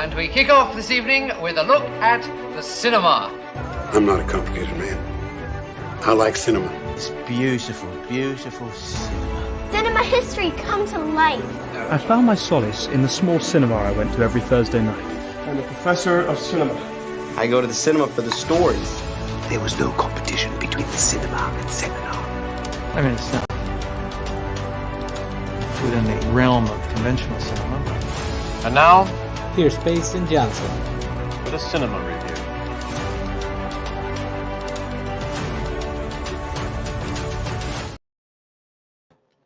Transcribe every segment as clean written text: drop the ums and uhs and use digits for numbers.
And we kick off this evening with a look at the cinema. I'm not a complicated man. I like cinema. It's beautiful, beautiful cinema. Cinema history come to life. I found my solace in the small cinema I went to every Thursday night. I'm a professor of cinema. I go to the cinema for the stories. There was no competition between the cinema and seminar. I mean, it's not within the realm of conventional cinema. And now, here's Pace and Johnson with a cinema review.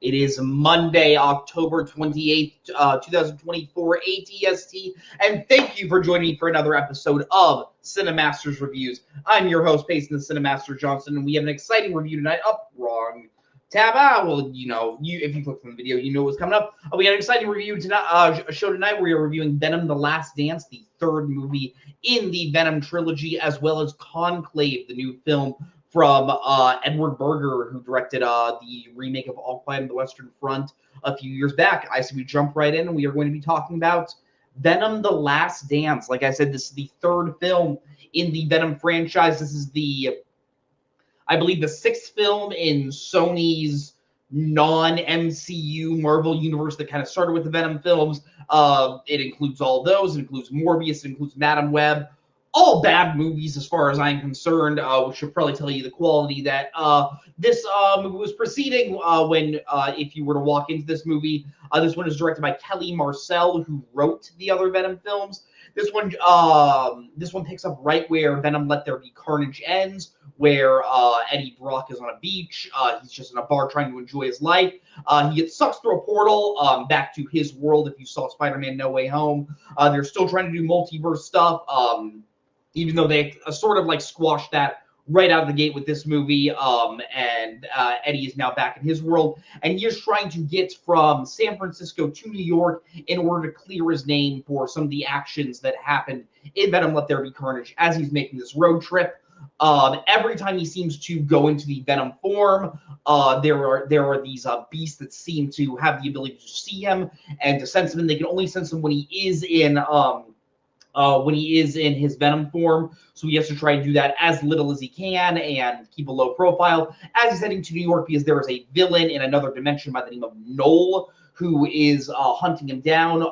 It is Monday, October 28th, 2024, ATST, and thank you for joining me for another episode of Cinemaster's Reviews. I'm your host, Payson the Cinemaster Johnson, and we have an exciting review tonight. Wrong tab. Well, if you click on the video, you know what's coming up. We got an exciting review tonight, a show tonight where we are reviewing Venom: The Last Dance, the third movie in the Venom trilogy, as well as Conclave, the new film from Edward Berger, who directed the remake of All Quiet on the Western Front a few years back. I say we jump right in, and we are going to be talking about Venom: The Last Dance. Like I said, this is the third film in the Venom franchise. This is I believe, the sixth film in Sony's non-MCU Marvel universe that kind of started with the Venom films. It includes all those. It includes Morbius. It includes Madam Web. All bad movies as far as I'm concerned, which should probably tell you the quality that this movie was proceeding when, if you were to walk into this movie, this one is directed by Kelly Marcel, who wrote the other Venom films. This one picks up right where Venom Let There Be Carnage ends, where Eddie Brock is on a beach. He's just in a bar trying to enjoy his life. He gets sucked through a portal back to his world. If you saw Spider-Man No Way Home, they're still trying to do multiverse stuff. Even though they sort of like squashed that right out of the gate with this movie, and Eddie is now back in his world, and he is trying to get from San Francisco to New York in order to clear his name for some of the actions that happened in Venom: Let There Be Carnage as he's making this road trip. Every time he seems to go into the Venom form, there are these beasts that seem to have the ability to see him and to sense him, and they can only sense him when he is in his Venom form. So he has to try and do that as little as he can and keep a low profile as he's heading to New York, because there is a villain in another dimension by the name of Knoll who is hunting him down.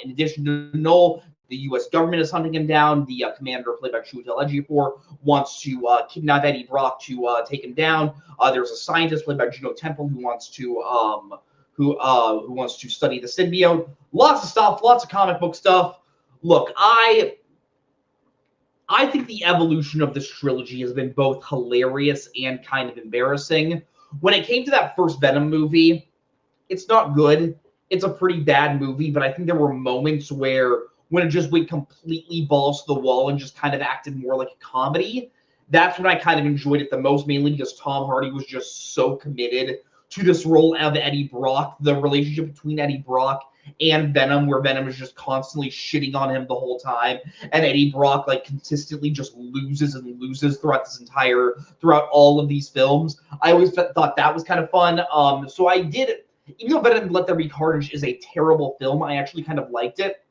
In addition to Knoll, the U.S. government is hunting him down. The commander, played by Chiwetel Ejiofor, wants to kidnap Eddie Brock to take him down. There's a scientist played by Juno Temple who wants to study the symbiote. Lots of stuff, lots of comic book stuff. Look, I think the evolution of this trilogy has been both hilarious and kind of embarrassing. When it came to that first Venom movie, it's not good. It's a pretty bad movie, but I think there were moments where when it just went completely balls to the wall and just kind of acted more like a comedy, that's when I kind of enjoyed it the most, mainly because Tom Hardy was just so committed to this role of Eddie Brock. The relationship between Eddie Brock and Venom, where Venom is just constantly shitting on him the whole time, and Eddie Brock like consistently just loses and loses throughout all of these films. I always thought that was kind of fun. So I did, even though Venom: Let There Be Carnage is a terrible film, I actually kind of liked it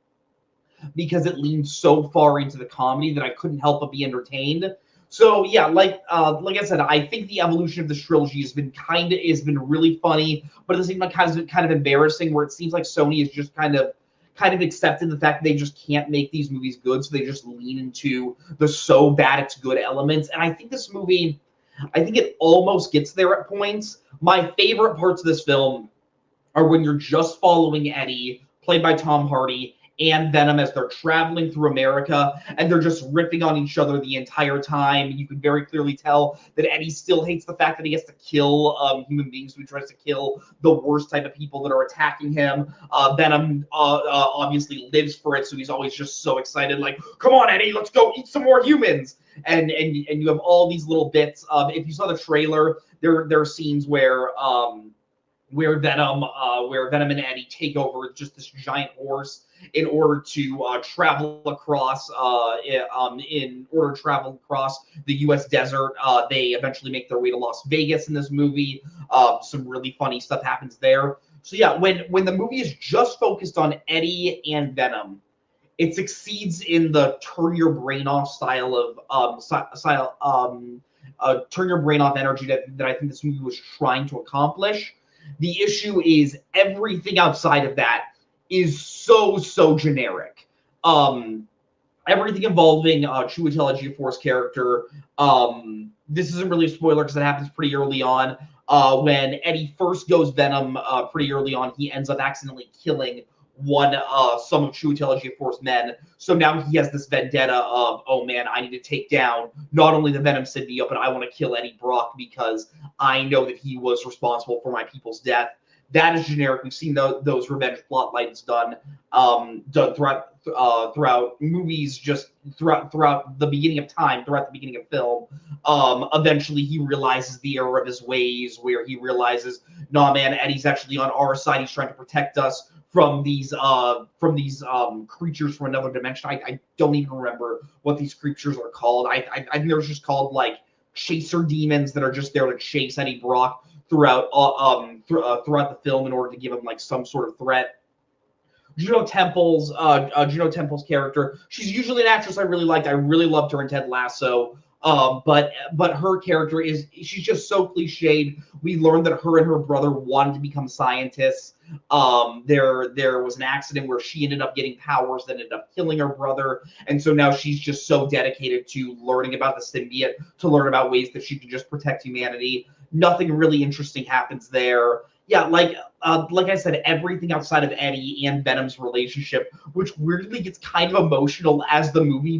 because it leaned so far into the comedy that I couldn't help but be entertained. So yeah, like I said, I think the evolution of this trilogy has been really funny, but at the same time kind of embarrassing, where it seems like Sony has just kind of accepted the fact that they just can't make these movies good, so they just lean into the so bad it's good elements. And I think this movie, it almost gets there at points. My favorite parts of this film are when you're just following Eddie, played by Tom Hardy, and Venom as they're traveling through America, and they're just ripping on each other the entire time. You can very clearly tell that Eddie still hates the fact that he has to kill human beings, so he tries to kill the worst type of people that are attacking him. Venom obviously lives for it, so he's always just so excited, like, come on, Eddie, let's go eat some more humans. And you have all these little bits. If you saw the trailer, there are scenes where Venom and Eddie take over just this giant horse in order to travel across the U.S. desert. They eventually make their way to Las Vegas in this movie. Some really funny stuff happens there. So yeah, when the movie is just focused on Eddie and Venom, it succeeds in the turn your brain off style of turn your brain off energy that I think this movie was trying to accomplish. The issue is everything outside of that is so generic. Everything involving Chiwetel Ejiofor's character. This isn't really a spoiler because it happens pretty early on. When Eddie first goes Venom, pretty early on, he ends up accidentally killing some of Chiwetel Ejiofor's men. So now he has this vendetta of, oh man, I need to take down not only the Venom symbiote, but I want to kill Eddie Brock because I know that he was responsible for my people's death. That is generic. We've seen those revenge plot lines done throughout movies, just throughout the beginning of time, throughout the beginning of film. Eventually, he realizes the error of his ways, where he realizes, nah, man, Eddie's actually on our side. He's trying to protect us from these creatures from another dimension. I don't even remember what these creatures are called. I think they're just called like chaser demons that are just there to chase Eddie Brock throughout the film in order to give him like some sort of threat. Juno Temple's character, she's usually an actress I really liked. I really loved her in Ted Lasso. But her character she's just so cliched. We learned that her and her brother wanted to become scientists. There was an accident where she ended up getting powers that ended up killing her brother, and so now she's just so dedicated to learning about the symbiote, to learn about ways that she can just protect humanity. Nothing really interesting happens there. Yeah, like I said, everything outside of Eddie and Venom's relationship, which weirdly gets kind of emotional as the movie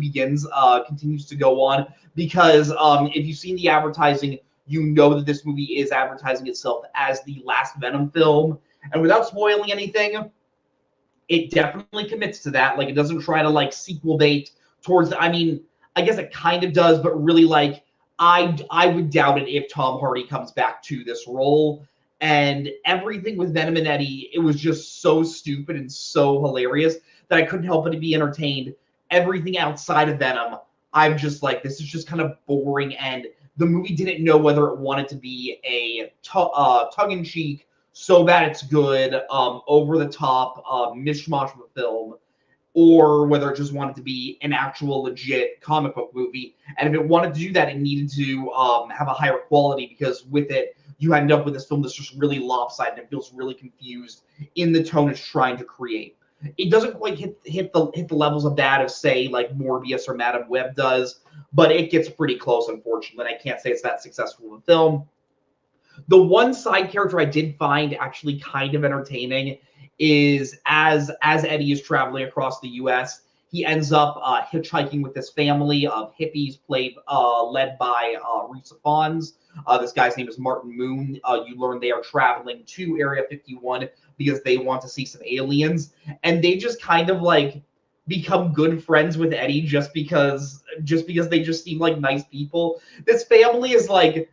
continues to go on, because if you've seen the advertising, you know that this movie is advertising itself as the last Venom film. And without spoiling anything, it definitely commits to that. Like, it doesn't try to like sequel bait towards. I mean, I guess it kind of does, but really, like, I would doubt it if Tom Hardy comes back to this role. And everything with Venom and Eddie, it was just so stupid and so hilarious that I couldn't help but to be entertained. Everything outside of Venom, I'm just like, this is just kind of boring. And the movie didn't know whether it wanted to be a tongue-in-cheek, so bad it's good, over-the-top mishmash of a film, or whether it just wanted to be an actual legit comic book movie. And if it wanted to do that, it needed to have a higher quality, because with it, you end up with this film that's just really lopsided and feels really confused in the tone it's trying to create. It doesn't quite hit the levels of that of, say, like Morbius or Madame Web does, but it gets pretty close, unfortunately. I can't say it's that successful of a film. The one side character I did find actually kind of entertaining is as Eddie is traveling across the U.S., he ends up hitchhiking with this family of hippies led by Risa Fons. This guy's name is Martin Moon. You learn they are traveling to Area 51 because they want to see some aliens. And they just kind of like become good friends with Eddie just because they just seem like nice people. This family is like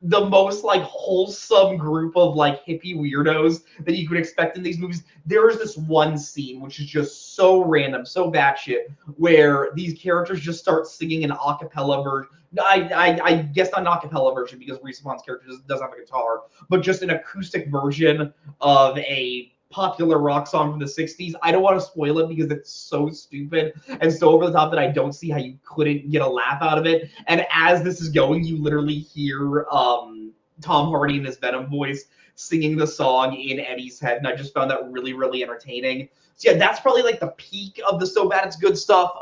the most like wholesome group of like hippie weirdos that you could expect in these movies. There is this one scene which is just so random, so batshit, where these characters just start singing an a cappella version. I guess not an a cappella version because Reese Vaughn's character does have a guitar, but just an acoustic version of a popular rock song from the 60s. I don't want to spoil it because it's so stupid and so over the top that I don't see how you couldn't get a laugh out of it. And as this is going, you literally hear Tom Hardy in his Venom voice singing the song in Eddie's head, and I just found that really, really entertaining. So yeah, that's probably like the peak of the so bad it's good stuff.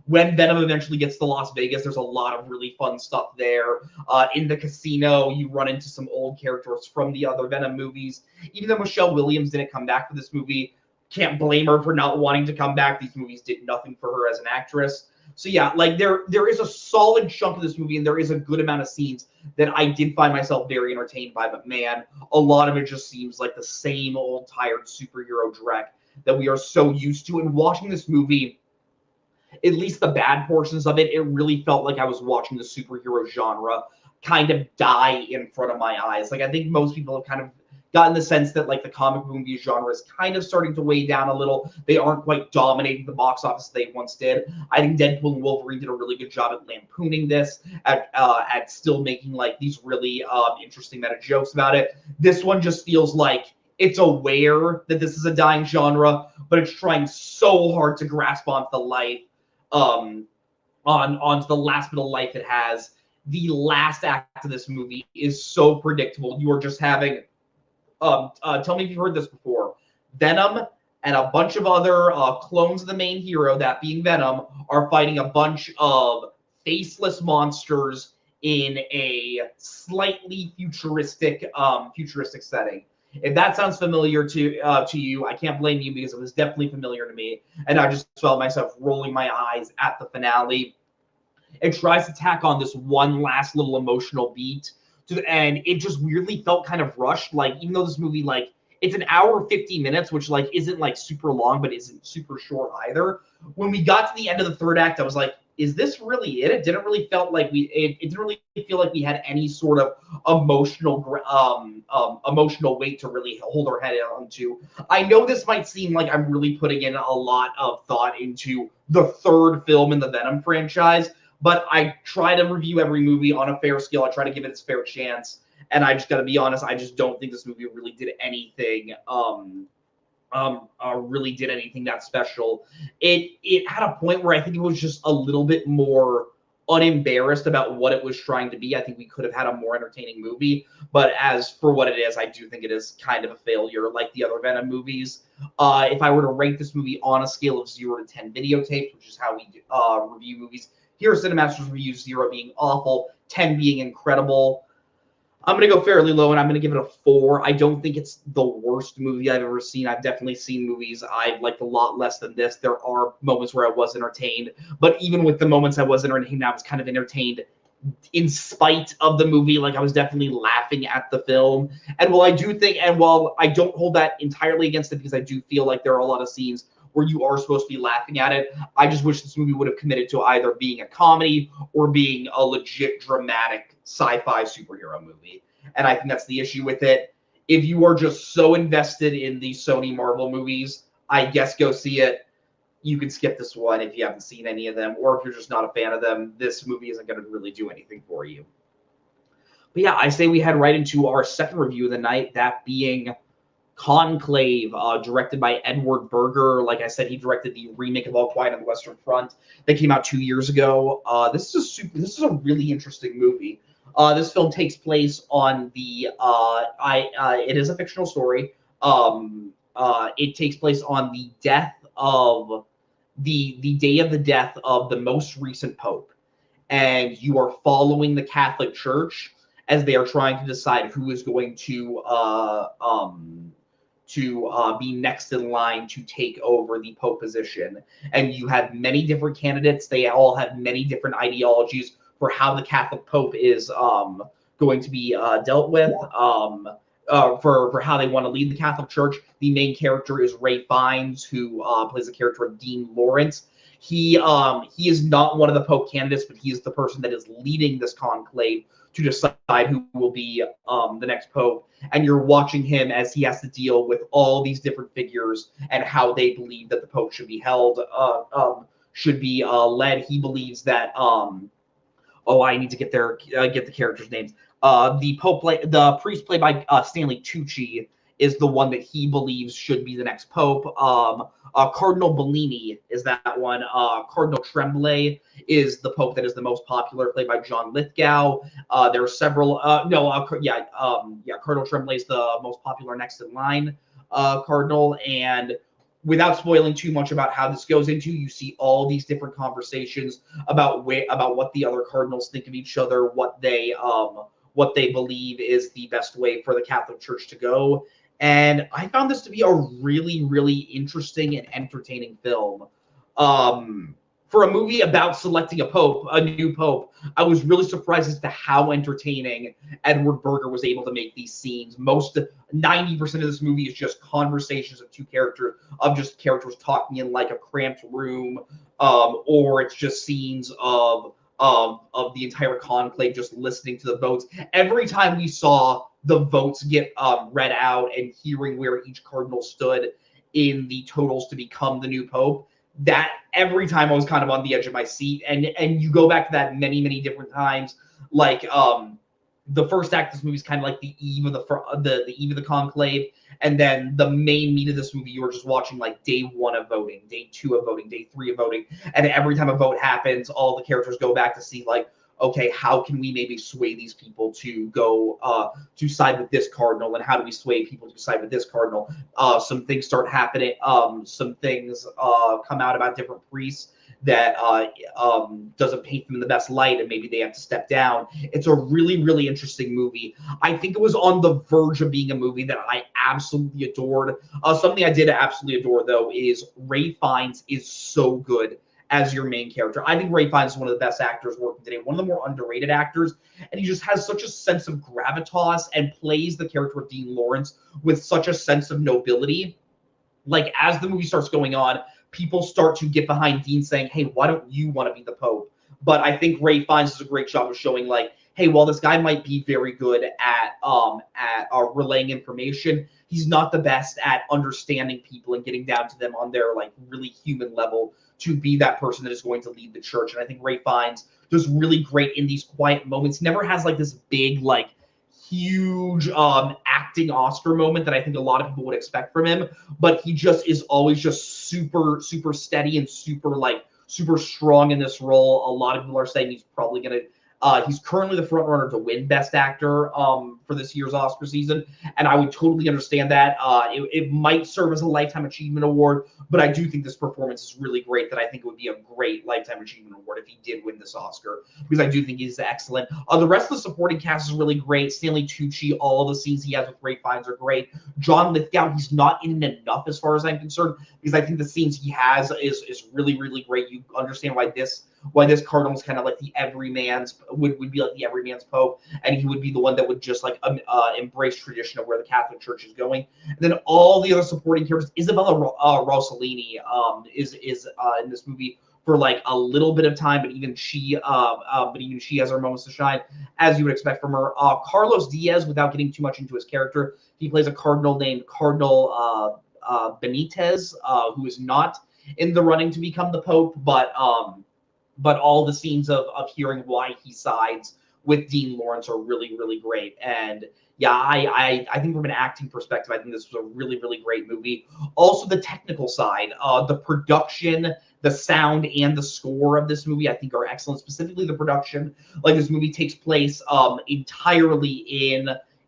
When Venom eventually gets to Las Vegas, there's a lot of really fun stuff there. In the casino, you run into some old characters from the other Venom movies. Even though Michelle Williams didn't come back for this movie, can't blame her for not wanting to come back. These movies did nothing for her as an actress. So yeah, like there is a solid chunk of this movie, and there is a good amount of scenes that I did find myself very entertained by. But man, a lot of it just seems like the same old tired superhero dreck that we are so used to. And watching this movie, at least the bad portions of it, it really felt like I was watching the superhero genre kind of die in front of my eyes. Like, I think most people have kind of gotten the sense that like the comic movie genre is kind of starting to weigh down a little. They aren't quite dominating the box office they once did. I think Deadpool and Wolverine did a really good job at lampooning this, at still making like these really interesting meta jokes about it. This one just feels like It's aware that this is a dying genre, but it's trying so hard to grasp onto the life, onto the last bit of life it has. The last act of this movie is so predictable. You are just having, tell me if you've heard this before. Venom and a bunch of other clones of the main hero, that being Venom, are fighting a bunch of faceless monsters in a slightly futuristic setting. If that sounds familiar to you, I can't blame you, because it was definitely familiar to me, and I just felt myself rolling my eyes at the finale. It tries to tack on this one last little emotional beat, and it just weirdly felt kind of rushed. Like, even though this movie, like, it's an hour 50 minutes, which like isn't like super long, but isn't super short either. When we got to the end of the third act, I was like, is this really it? It didn't really felt like it didn't really feel like we had any sort of emotional weight to really hold our head onto. I know this might seem like I'm really putting in a lot of thought into the third film in the Venom franchise, but I try to review every movie on a fair scale. I try to give it its fair chance, and I just got to be honest. I just don't think this movie really did anything. Really did anything that special. It had a point where I think it was just a little bit more unembarrassed about what it was trying to be. I think we could have had a more entertaining movie, but as for what it is, I do think it is kind of a failure, like the other Venom movies. If I were to rank this movie on a scale of 0 to 10 videotapes, which is how we review movies here, Cinemaster's review, 0 being awful, 10 being incredible, I'm going to go fairly low, and I'm going to give it a 4. I don't think it's the worst movie I've ever seen. I've definitely seen movies I've liked a lot less than this. There are moments where I was entertained, but even with the moments I was entertained, I was kind of entertained in spite of the movie. Like, I was definitely laughing at the film. And while I don't hold that entirely against it, because I do feel like there are a lot of scenes where you are supposed to be laughing at it, I just wish this movie would have committed to either being a comedy or being a legit dramatic sci-fi superhero movie. And I think that's the issue with it. If you are just so invested in the Sony Marvel movies, I guess go see it. You can skip this one if you haven't seen any of them, or if you're just not a fan of them, this movie isn't going to really do anything for you. But yeah, I say we head right into our second review of the night, that being Conclave, directed by Edward Berger. Like I said, he directed the remake of All Quiet on the Western Front that came out 2 years ago. This is a really interesting movie. This film takes place on the it is a fictional story. It takes place on the death of the day of the death of the most recent pope, and you are following the Catholic Church as they are trying to decide who is going to be next in line to take over the Pope position. And you have many different candidates. They all have many different ideologies for how the Catholic Pope is going to be dealt with, for how they want to lead the Catholic Church. The main character is Ray Fiennes, who plays the character of Dean Lawrence. He is not one of the Pope candidates, but he is the person that is leading this conclave to decide who will be the next Pope. And you're watching him as he has to deal with all these different figures and how they believe that the Pope should be held, led. He believes that I need to get the characters' names. The priest played by Stanley Tucci is the one that he believes should be the next Pope. Cardinal Bellini is that one. Cardinal Tremblay is the Pope that is the most popular, played by John Lithgow. There are several. Cardinal Tremblay is the most popular, next in line cardinal. And without spoiling too much about how this goes into, you see all these different conversations about what the other cardinals think of each other, what they believe is the best way for the Catholic Church to go. And I found this to be a really, really interesting and entertaining film. For a movie about selecting a new pope, I was really surprised as to how entertaining Edward Berger was able to make these scenes. 90% of this movie is just conversations of characters talking in like a cramped room, or it's just scenes of the entire conclave just listening to the votes. Every time we saw the votes get read out and hearing where each cardinal stood in the totals to become the new pope, that every time I was kind of on the edge of my seat. And you go back to that many, many different times, like the first act of this movie is kind of like the eve of the eve of the conclave, and then the main meat of this movie, you were just watching like day 1 of voting, day 2 of voting, day 3 of voting, and every time a vote happens, all the characters go back to see like, okay, how can we maybe sway these people to go to side with this cardinal, and how do we sway people to side with this cardinal? Some things start happening. Some things come out about different priests that doesn't paint them in the best light, and maybe they have to step down. It's a really, really interesting movie. I think it was on the verge of being a movie that I absolutely adored. Something I did absolutely adore, though, is Ralph Fiennes is so good as your main character. I think Ralph Fiennes is one of the best actors working today, one of the more underrated actors, and he just has such a sense of gravitas and plays the character of Dean Lawrence with such a sense of nobility. Like, as the movie starts going on, people start to get behind Dean saying, hey, why don't you want to be the Pope? But I think Ralph Fiennes does a great job of showing, like, hey, while this guy might be very good at relaying information, he's not the best at understanding people and getting down to them on their like really human level to be that person that is going to lead the church. And I think Ralph Fiennes does really great in these quiet moments. Never has like this big, like huge acting Oscar moment that I think a lot of people would expect from him, but he just is always just super, super steady and super strong in this role. A lot of people are saying he's probably gonna he's currently the front runner to win Best Actor for this year's Oscar season, and I would totally understand that. It might serve as a Lifetime Achievement Award, but I do think this performance is really great, that I think it would be a great Lifetime Achievement Award if he did win this Oscar, because I do think he's excellent. The rest of the supporting cast is really great. Stanley Tucci, all of the scenes he has with Ralph Fiennes are great. John Lithgow, he's not in enough as far as I'm concerned, because I think the scenes he has is really, really great. You understand why this cardinal is kind of like the everyman's would be like the everyman's pope, and he would be the one that would just like embrace tradition of where the Catholic Church is going. And then all the other supporting characters, Isabella Rossellini is in this movie for like a little bit of time, but even she has her moments to shine, as you would expect from her. Carlos Diaz, without getting too much into his character, he plays a cardinal named Cardinal Benitez, who is not in the running to become the pope, but all the scenes of hearing why he sides with Dean Lawrence are really, really great. And yeah, I think from an acting perspective, I think this was a really, really great movie. Also, the technical side, the production, the sound, and the score of this movie, I think are excellent. Specifically, the production. Like, this movie takes place entirely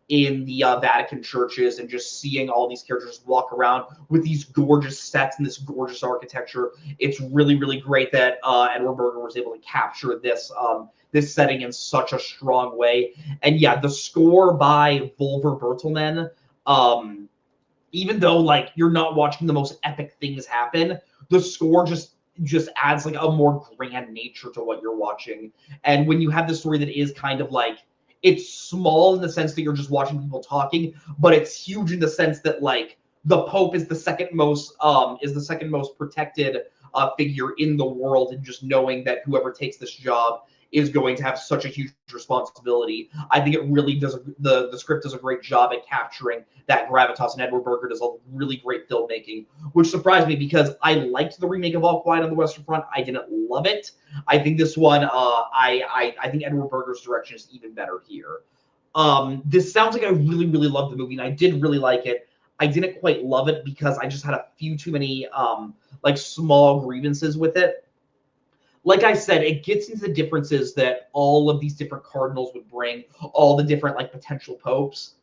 in the Vatican churches, and just seeing all these characters walk around with these gorgeous sets and this gorgeous architecture. It's really, really great that Edward Berger was able to capture this setting in such a strong way. And yeah, the score by Volver Bertelmann, even though like you're not watching the most epic things happen, the score just adds like a more grand nature to what you're watching. And when you have this story that is kind of like, it's small in the sense that you're just watching people talking, but it's huge in the sense that like the Pope is the second most protected figure in the world, and just knowing that whoever takes this job is going to have such a huge responsibility. I think it really does. The script does a great job at capturing that gravitas, and Edward Berger does a really great filmmaking, which surprised me because I liked the remake of All Quiet on the Western Front. I didn't love it. I think this one, I think Edward Berger's direction is even better here. This sounds like I really, really loved the movie, and I did really like it. I didn't quite love it because I just had a few too many like small grievances with it. Like I said, it gets into the differences that all of these different cardinals would bring, all the different like potential popes,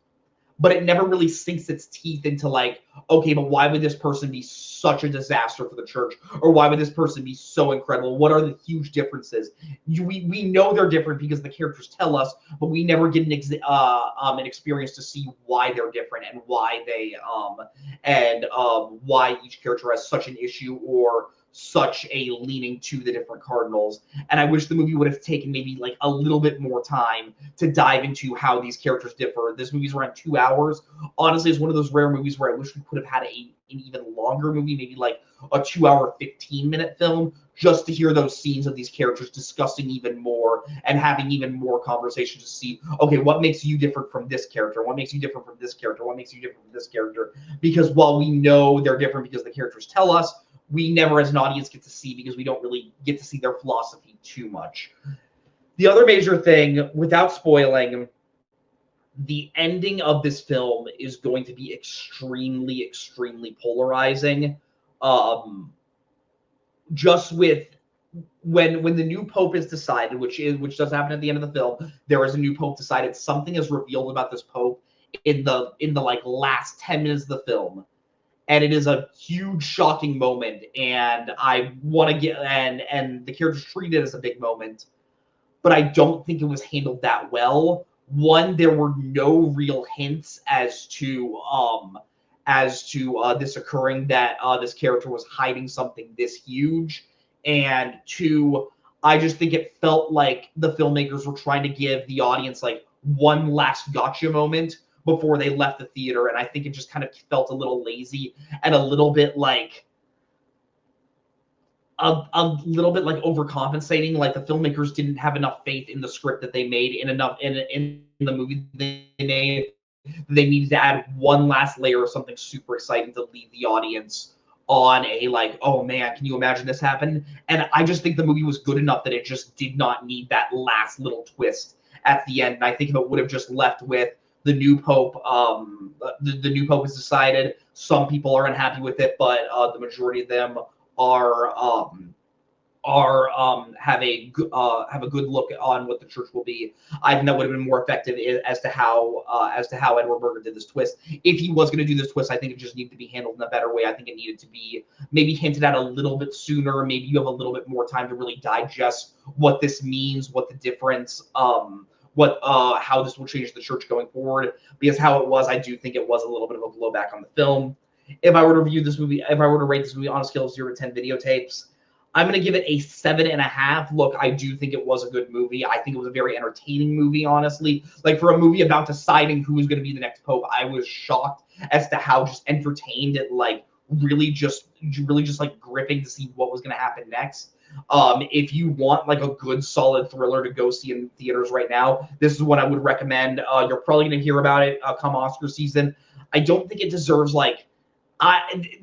but it never really sinks its teeth into like, okay, but why would this person be such a disaster for the church? Or why would this person be so incredible? What are the huge differences? We know they're different because the characters tell us, but we never get an experience to see why they're different and why they why each character has such an issue or such a leaning to the different cardinals. And I wish the movie would have taken maybe like a little bit more time to dive into how these characters differ. This movie's around 2 hours. Honestly, it's one of those rare movies where I wish we could have had an even longer movie, maybe like a 2-hour, 15-minute film, just to hear those scenes of these characters discussing even more and having even more conversations to see, okay, what makes you different from this character? What makes you different from this character? What makes you different from this character? Because while we know they're different because the characters tell us, we never as an audience get to see, because we don't really get to see their philosophy too much. The other major thing, without spoiling, the ending of this film is going to be extremely, extremely polarizing. Just with when the new pope is decided, which does happen at the end of the film, there is a new pope decided. Something is revealed about this pope in the like last 10 minutes of the film, and it is a huge, shocking moment. And I want to get and the characters treat it as a big moment, but I don't think it was handled that well. One, there were no real hints as to this occurring, that this character was hiding something this huge. And two, I just think it felt like the filmmakers were trying to give the audience like one last gotcha moment before they left the theater. And I think it just kind of felt a little lazy and a little bit like overcompensating. Like the filmmakers didn't have enough faith in the script that they made, in the movie they made. They needed to add one last layer of something super exciting to leave the audience on a like, oh man, can you imagine this happen? And I just think the movie was good enough that it just did not need that last little twist at the end. And I think if it would have just left with the new pope, the new pope is decided. Some people are unhappy with it, but the majority of them have a good look on what the church will be. I think that would have been more effective as to how Edward Berger did this twist. If he was going to do this twist, I think it just needed to be handled in a better way. I think it needed to be maybe hinted at a little bit sooner. Maybe you have a little bit more time to really digest what this means, what the difference, how this will change the church going forward. Because how it was, I do think it was a little bit of a blowback on the film. If I were to rate this movie on a scale of 0 to 10 videotapes, I'm going to give it a 7.5. Look, I do think it was a good movie. I think it was a very entertaining movie, honestly. Like, for a movie about deciding who was going to be the next pope, I was shocked as to how just entertained it, like, really just like gripping to see what was going to happen next. If you want like a good solid thriller to go see in theaters right now, this is what I would recommend. You're probably going to hear about it come Oscar season. I don't think it deserves like,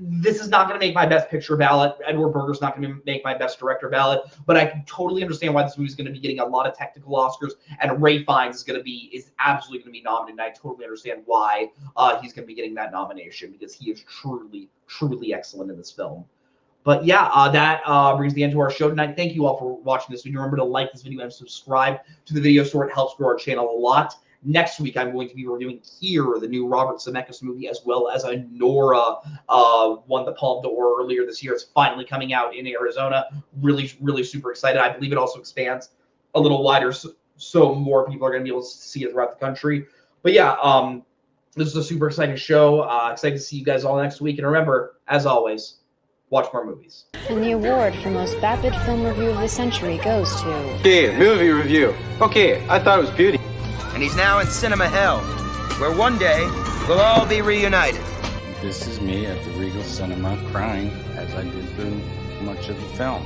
this is not going to make my best picture ballot. Edward Berger's not going to make my best director ballot, but I can totally understand why this movie is going to be getting a lot of technical Oscars, and Ralph Fiennes is absolutely going to be nominated. And I totally understand why he's going to be getting that nomination, because he is truly, truly excellent in this film. But yeah, that brings the end to our show tonight. Thank you all for watching this video. Remember to like this video and subscribe to the video store. It helps grow our channel a lot. Next week, I'm going to be reviewing Here, the new Robert Zemeckis movie, as well as a Nora, won the Palme d'Or earlier this year. It's finally coming out in Arizona. Really, really super excited. I believe it also expands a little wider, so more people are going to be able to see it throughout the country. But yeah, this is a super exciting show. Excited to see you guys all next week. And remember, as always, watch more movies. And the award for most vapid film review of the century goes to... Okay, movie review. Okay, I thought it was beauty. And he's now in cinema hell, where one day we'll all be reunited. This is me at the Regal Cinema crying as I did through much of the film.